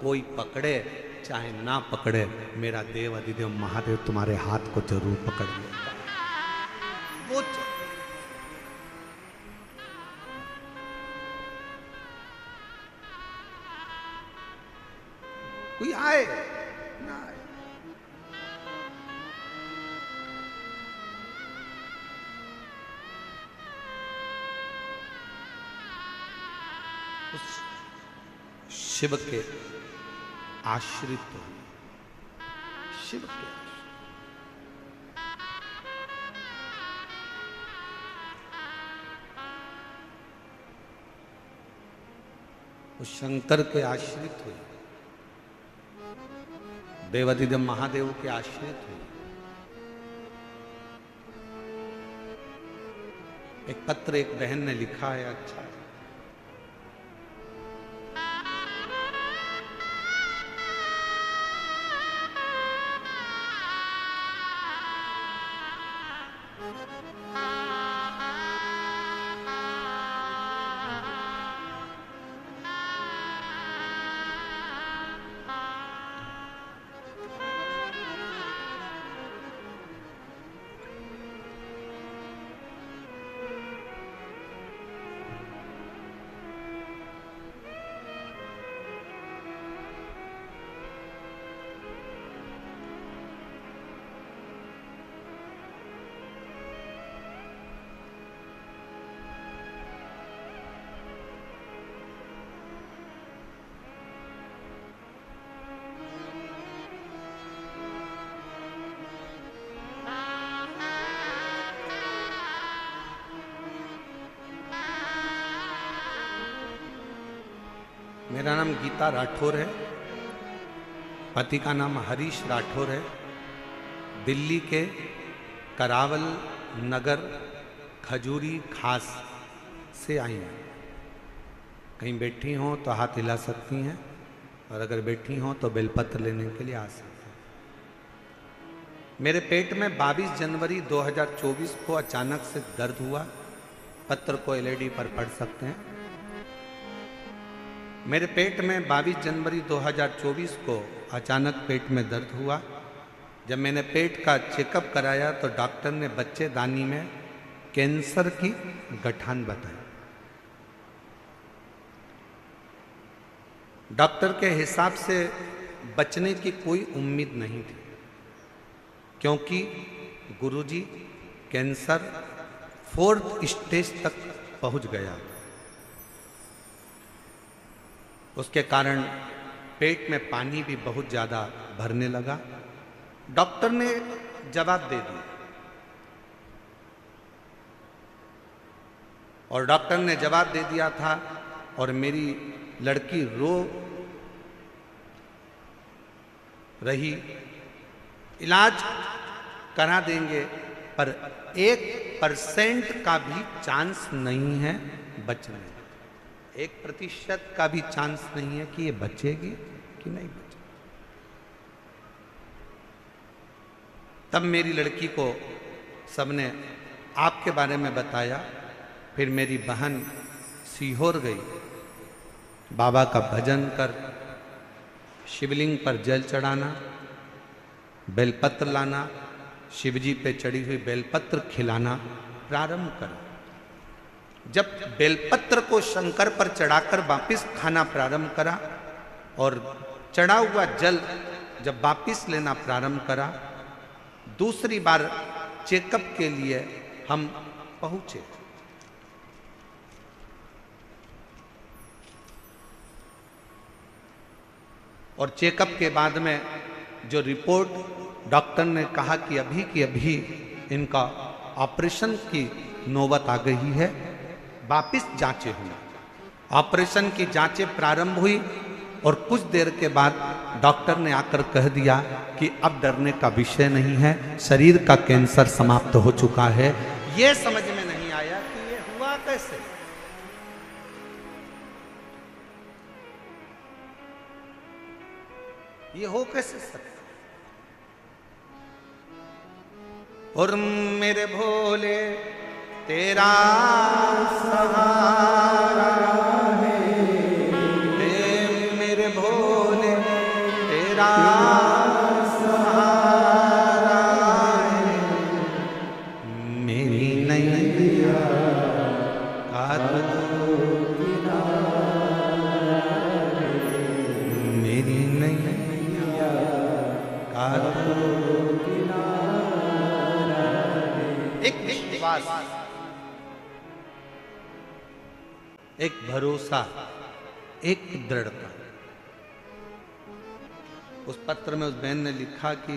कोई पकड़े चाहे ना पकड़े, मेरा देव अधिदेव महादेव तुम्हारे हाथ को जरूर पकड़ लेगा। वो कोई आए ना आए, उस शिव के आश्रित हो, शिव के उस शंकर के आश्रित हुए, देवाधिदेव महादेव के आश्रित हुए। एक पत्र एक बहन ने लिखा है, अच्छा है। मेरा नाम गीता राठौर है। पति का नाम हरीश राठौर है। दिल्ली के करावल नगर खजूरी खास से आई हैं। कहीं बैठी हों तो हाथ हिला सकती हैं, और अगर बैठी हों तो बेलपत्र लेने के लिए आ सकती हैं। मेरे पेट में 22 जनवरी 2024 को अचानक से दर्द हुआ। पत्र को एलईडी पर पढ़ सकते हैं। मेरे पेट में 22 जनवरी 2024 को अचानक पेट में दर्द हुआ। जब मैंने पेट का चेकअप कराया तो डॉक्टर ने बच्चेदानी में कैंसर की गठान बताई। डॉक्टर के हिसाब से बचने की कोई उम्मीद नहीं थी, क्योंकि गुरुजी कैंसर 4th स्टेज तक पहुंच गया। उसके कारण पेट में पानी भी बहुत ज़्यादा भरने लगा। डॉक्टर ने जवाब दे दिया, और डॉक्टर ने जवाब दे दिया था, और मेरी लड़की रो रही, इलाज करा देंगे पर 1% का भी चांस नहीं है बचने, 1% का भी चांस नहीं है कि ये बचेगी कि नहीं बचेगी। तब मेरी लड़की को सबने आपके बारे में बताया। फिर मेरी बहन सीहोर गई, बाबा का भजन कर, शिवलिंग पर जल चढ़ाना, बेलपत्र लाना, शिवजी पे चढ़ी हुई बेलपत्र खिलाना प्रारंभ करा। जब बेलपत्र को शंकर पर चढ़ाकर वापिस खाना प्रारंभ करा, और चढ़ा हुआ जल जब वापिस लेना प्रारंभ करा, दूसरी बार चेकअप के लिए हम पहुंचे। और चेकअप के बाद में जो रिपोर्ट, डॉक्टर ने कहा कि अभी की अभी इनका ऑपरेशन की नौबत आ गई है, वापिस जांचें हुई। ऑपरेशन की जांचें प्रारंभ हुई, और कुछ देर के बाद डॉक्टर ने आकर कह दिया कि अब डरने का विषय नहीं है, शरीर का कैंसर समाप्त हो चुका है। यह समझ में नहीं आया कि ये हुआ कैसे। ये हो कैसे सकता। और मेरे भोले तेरा सहारा है, मेरे भोले तेरा सहारा है, मेरी नैया का मेरी नैया का एक विश्वास, एक भरोसा, एक दृढ़ता। उस पत्र में उस बहन ने लिखा कि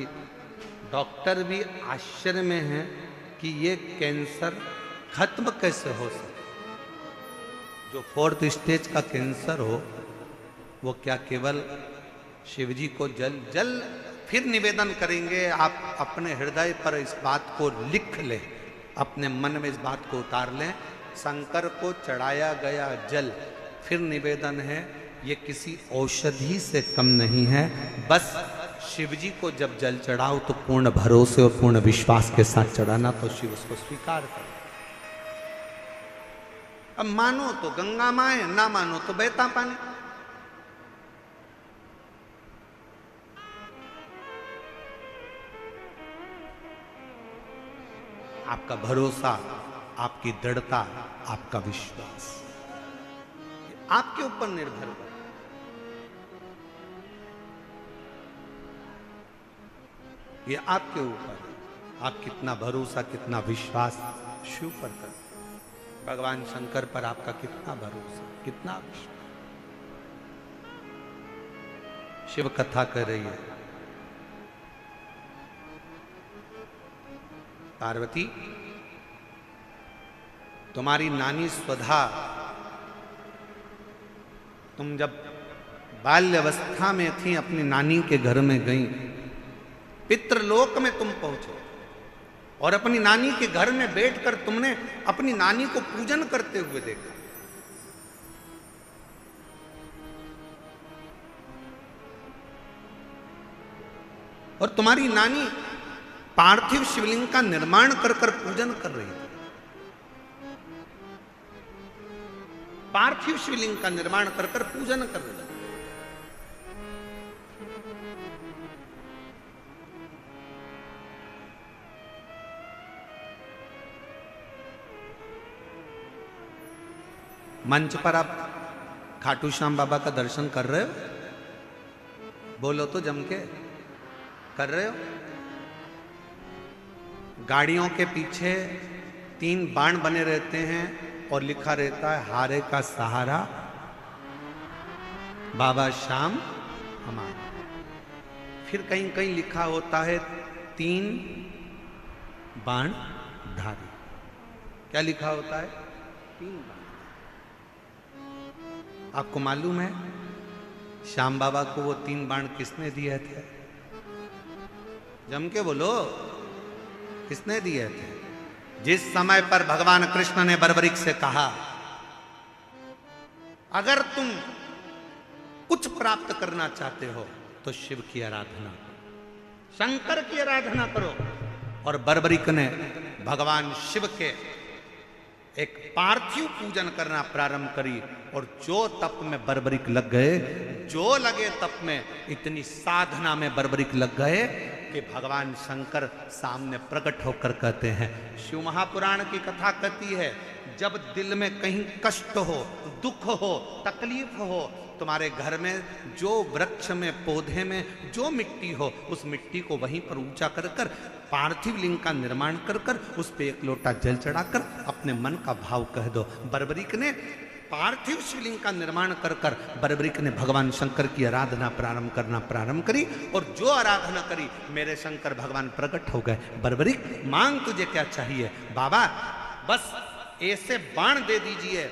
डॉक्टर भी आश्चर्य में हैं कि ये कैंसर खत्म कैसे हो सकता। जो 4th स्टेज का कैंसर हो, वो क्या केवल शिवजी को जल फिर निवेदन करेंगे। आप अपने हृदय पर इस बात को लिख लें, अपने मन में इस बात को उतार लें। शंकर को चढ़ाया गया जल फिर निवेदन है, ये किसी औषधि से कम नहीं है। बस शिवजी को जब जल चढ़ाओ तो पूर्ण भरोसे और पूर्ण विश्वास के साथ चढ़ाना, तो शिव उसको स्वीकार करे। अब मानो तो गंगा मां है, ना मानो तो बहता पानी। आपका भरोसा, आपकी दृढ़ता, आपका विश्वास आपके ऊपर निर्भर है। ये आपके ऊपर है, आप कितना भरोसा, कितना विश्वास शिव पर करते, भगवान शंकर पर आपका कितना भरोसा, कितना विश्वास। शिव कथा कर रही है। पार्वती, तुम्हारी नानी स्वधा, तुम जब बाल्यावस्था में थी, अपनी नानी के घर में गई, पितृलोक में तुम पहुंचे और अपनी नानी के घर में बैठकर तुमने अपनी नानी को पूजन करते हुए देखा। और तुम्हारी नानी पार्थिव शिवलिंग का निर्माण कर कर पूजन कर रही थी। पार्थिव शिवलिंग का निर्माण कर कर पूजन कर रही थी। मंच पर आप खाटू श्याम बाबा का दर्शन कर रहे हो? बोलो तो जम के, कर रहे हो? गाड़ियों के पीछे 3 बाण बने रहते हैं और लिखा रहता है हारे का सहारा बाबा श्याम हमारा। फिर कहीं कहीं लिखा होता है 3 बाण धारी। क्या लिखा होता है? 3 बाण। आपको मालूम है श्याम बाबा को वो 3 बाण किसने दिए थे? जम के बोलो, किसने दिए थे? जिस समय पर भगवान कृष्ण ने बर्बरीक से कहा, अगर तुम कुछ प्राप्त करना चाहते हो तो शिव की आराधना करो, शंकर की आराधना करो। और बर्बरीक ने भगवान शिव के एक पार्थिव पूजन करना प्रारंभ करी। और जो तप में बर्बरीक लग गए, जो लगे तप में, इतनी साधना में बर्बरीक लग गए कि भगवान शंकर सामने प्रकट होकर कहते हैं, शिव महापुराण की कथा कहती है, जब दिल में कहीं कष्ट हो, दुख हो, तकलीफ हो, तुम्हारे घर में जो वृक्ष में, पौधे में जो मिट्टी हो, उस मिट्टी को वहीं पर ऊंचा कर कर पार्थिव लिंग का निर्माण कर कर उस पे 1 लोटा जल चढ़ाकर अपने मन का भाव कह दो। बर्बरीक ने पार्थिव शिवलिंग का निर्माण कर कर बर्बरीक ने भगवान शंकर की आराधना करना प्रारंभ करी। और जो आराधना करी, मेरे शंकर भगवान प्रकट हो गए। बर्बरीक, मांग तुझे क्या चाहिए? बाबा बस ऐसे बाण दे दीजिए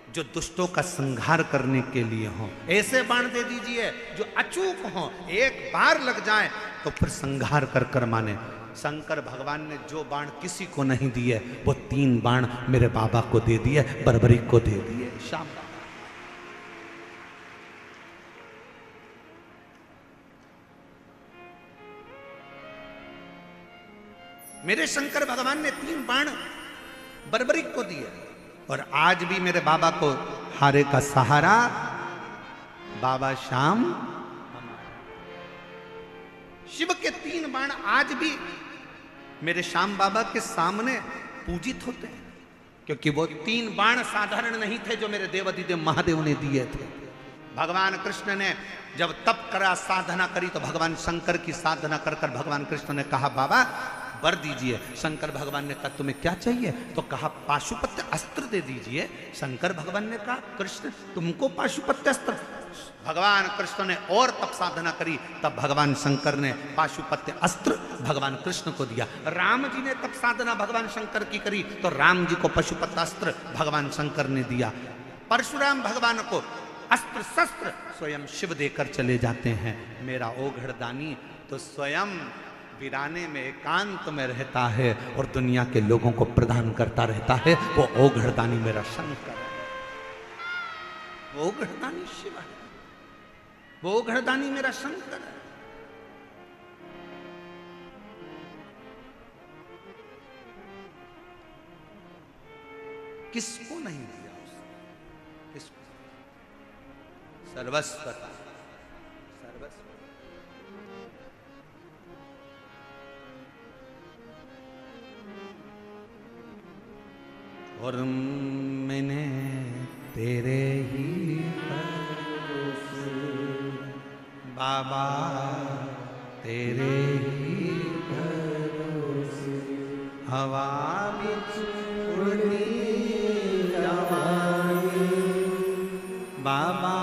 जो दुष्टों का संहार करने के लिए हो, ऐसे बाण दे दीजिए जो अचूक हो, एक बार लग जाए तो फिर संहार कर कर माने। शंकर भगवान ने जो बाण किसी को नहीं दिए, वो 3 बाण मेरे बाबा को दे दिए, बर्बरीक को दे दिए। शाम मेरे शंकर भगवान ने 3 बाण बर्बरीक को दिए। और आज भी मेरे बाबा को हारे का सहारा बाबा श्याम। शिव के 3 बाण आज भी मेरे श्याम बाबा के सामने पूजित होते हैं, क्योंकि वो 3 बाण साधारण नहीं थे जो मेरे देवाधिदेव महादेव ने दिए थे। भगवान कृष्ण ने जब तप करा, साधना करी, तो भगवान शंकर की साधना कर कर भगवान कृष्ण ने कहा, बाबा वर दीजिए। शंकर भगवान ने कहा, तुम्हें क्या चाहिए? तो कहा, पाशुपत्य अस्त्र दे दीजिए। शंकर भगवान ने कहा, कृष्ण तुमको पाशुपत्य अस्त्र? भगवान कृष्ण ने और तप साधना करी, तब भगवान शंकर ने पाशुपत्य अस्त्र भगवान कृष्ण को दिया। राम जी ने तप साधना भगवान शंकर की करी, तो राम जी को पाशुपत्य अस्त्र भगवान शंकर ने दिया। परशुराम भगवान को अस्त्र शस्त्र स्वयं शिव देकर चले जाते हैं। मेरा ओघड़दानी तो स्वयं वीराने में एकांत में रहता है और दुनिया के लोगों को प्रदान करता रहता है। वो ओघड़दानी मेरा शंकर है, वो ओघड़दानी शिव है, वो ओघड़दानी मेरा शंकर है। किसको नहीं दिया उसने? किसको? सर्वस्व, सर्वस्व। और मैंने तेरे ही भरोसे बाबा, तेरे ही भरोसे हवा बिच उड़ती जवानी बाबा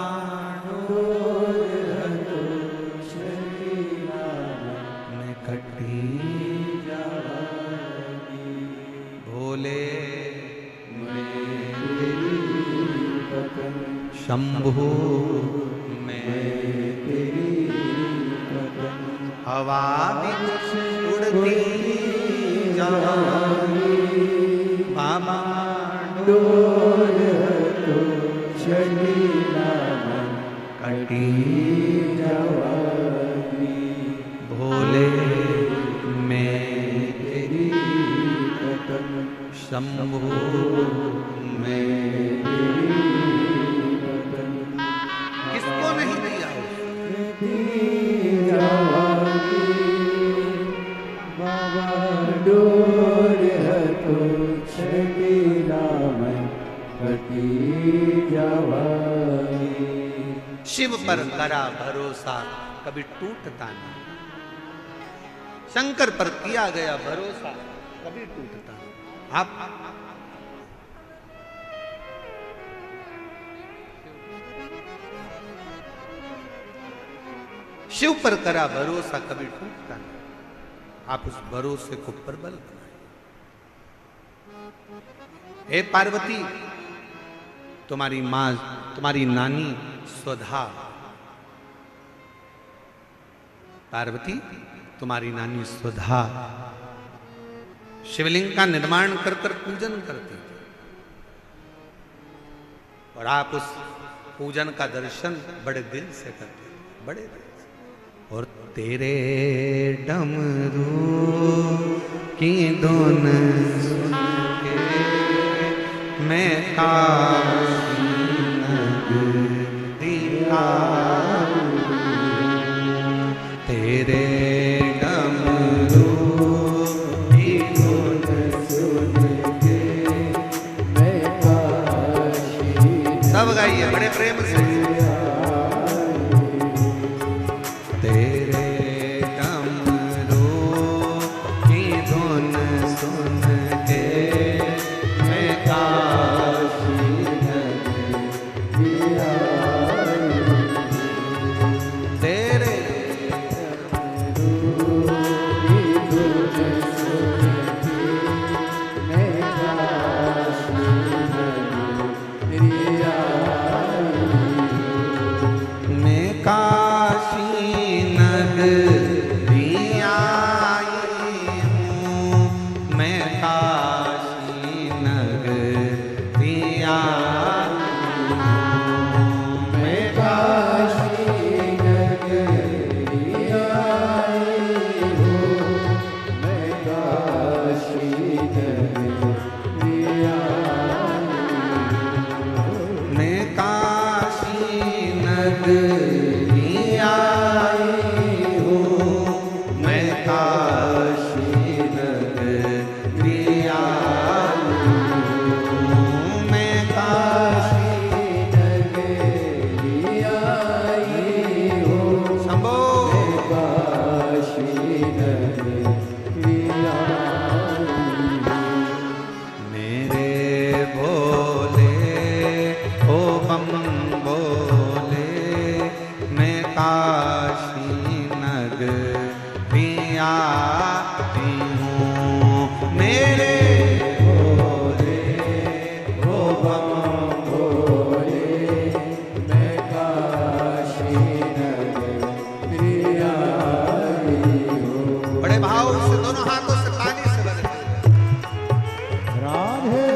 मैं कटी जवानी भोले शंभु में हवा बिच उड़ती जवानी, बाबा डोर तो चली ना मन कटी जवानी, भोले में तेरी कदम शंभु में किसको नहीं दिया बाबा डोर है तो चली राम कटी जवानी। शिव पर करा भरोसा कभी टूटता नहीं, शंकर पर किया गया भरोसा कभी टूटता नहीं। आप शिव पर करा भरोसा कभी टूटता नहीं, आप उस भरोसे को प्रबल बनाए। हे पार्वती, तुम्हारी मां, तुम्हारी नानी स्वधा, पार्वती तुम्हारी नानी स्वधा शिवलिंग का निर्माण कर कर पूजन करती थी, और आप उस पूजन का दर्शन बड़े दिल से करते थे, बड़े दिल से। और तेरे डमरू की धुन सुन के मैं काशी नगरी आऊं, तेरे डमरू की धुन सुन के मैं काशी सब गाइए बड़े प्रेम से। तेरे डमरू की धुन सुन के मैं काशी नगरी आऊं, तेरे की धुन सुन के मैं काशी नगरी आऊं। मैं काशी नगरी आई हूँ, मैं काशी नगरी आई हूँ, मैं काशी नगरी आई हूँ, मैं काशी नगरी आई हूँ। मैं काशी नगरी आई हूँ, मैं काशी नगरी आई हूँ, मैं काशी नगरी आई हूँ, शंभो काशी नगरी आई हूँ। मेरे भोले ओ बम बोले, मैं काशी नगरी आती हूँ, मेरे भोले ओ बम भोले मैं काशी नगरी आई हूँ। बड़े भाव से दोनों हाथों से पानी से बदले। राधे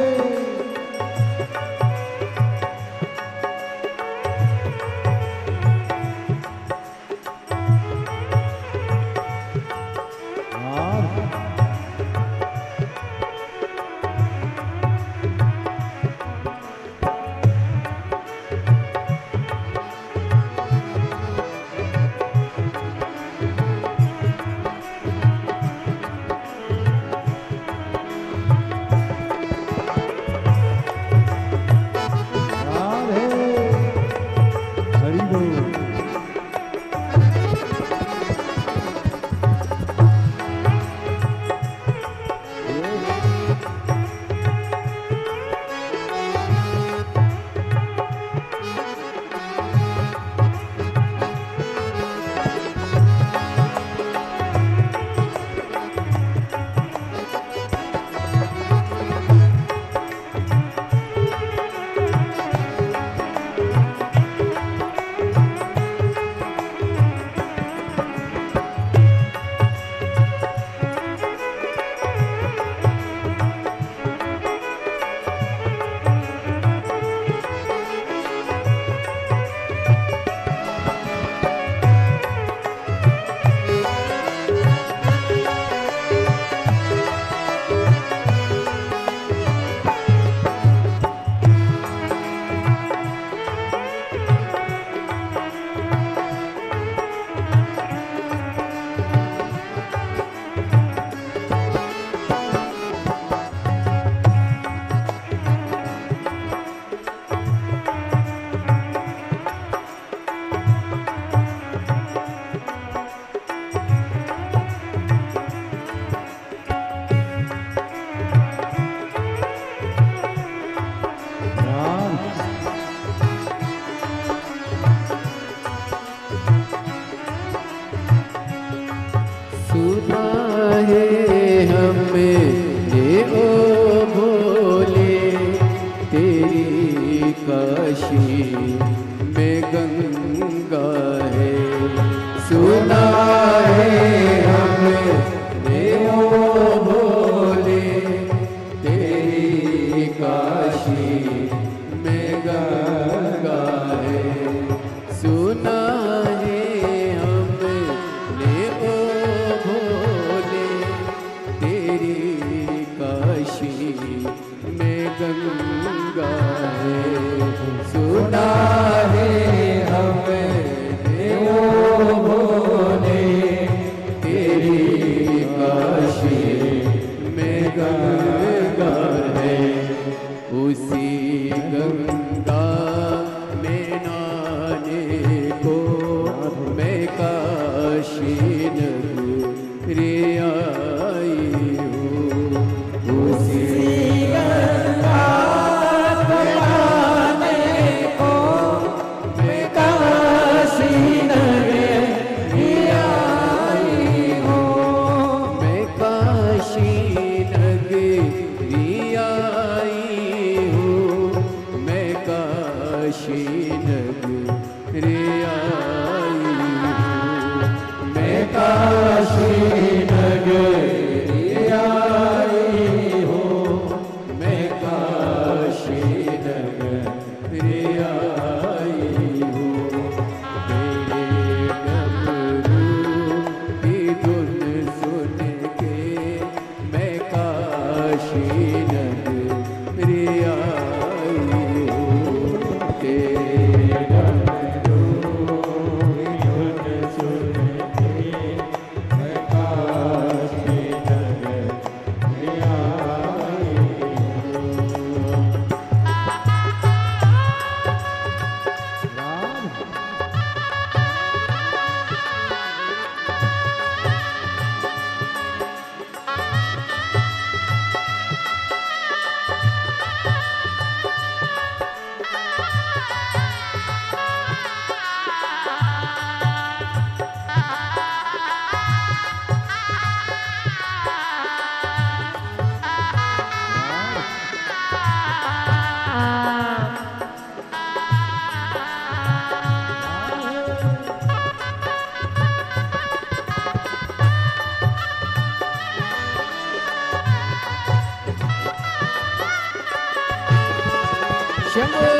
शंभो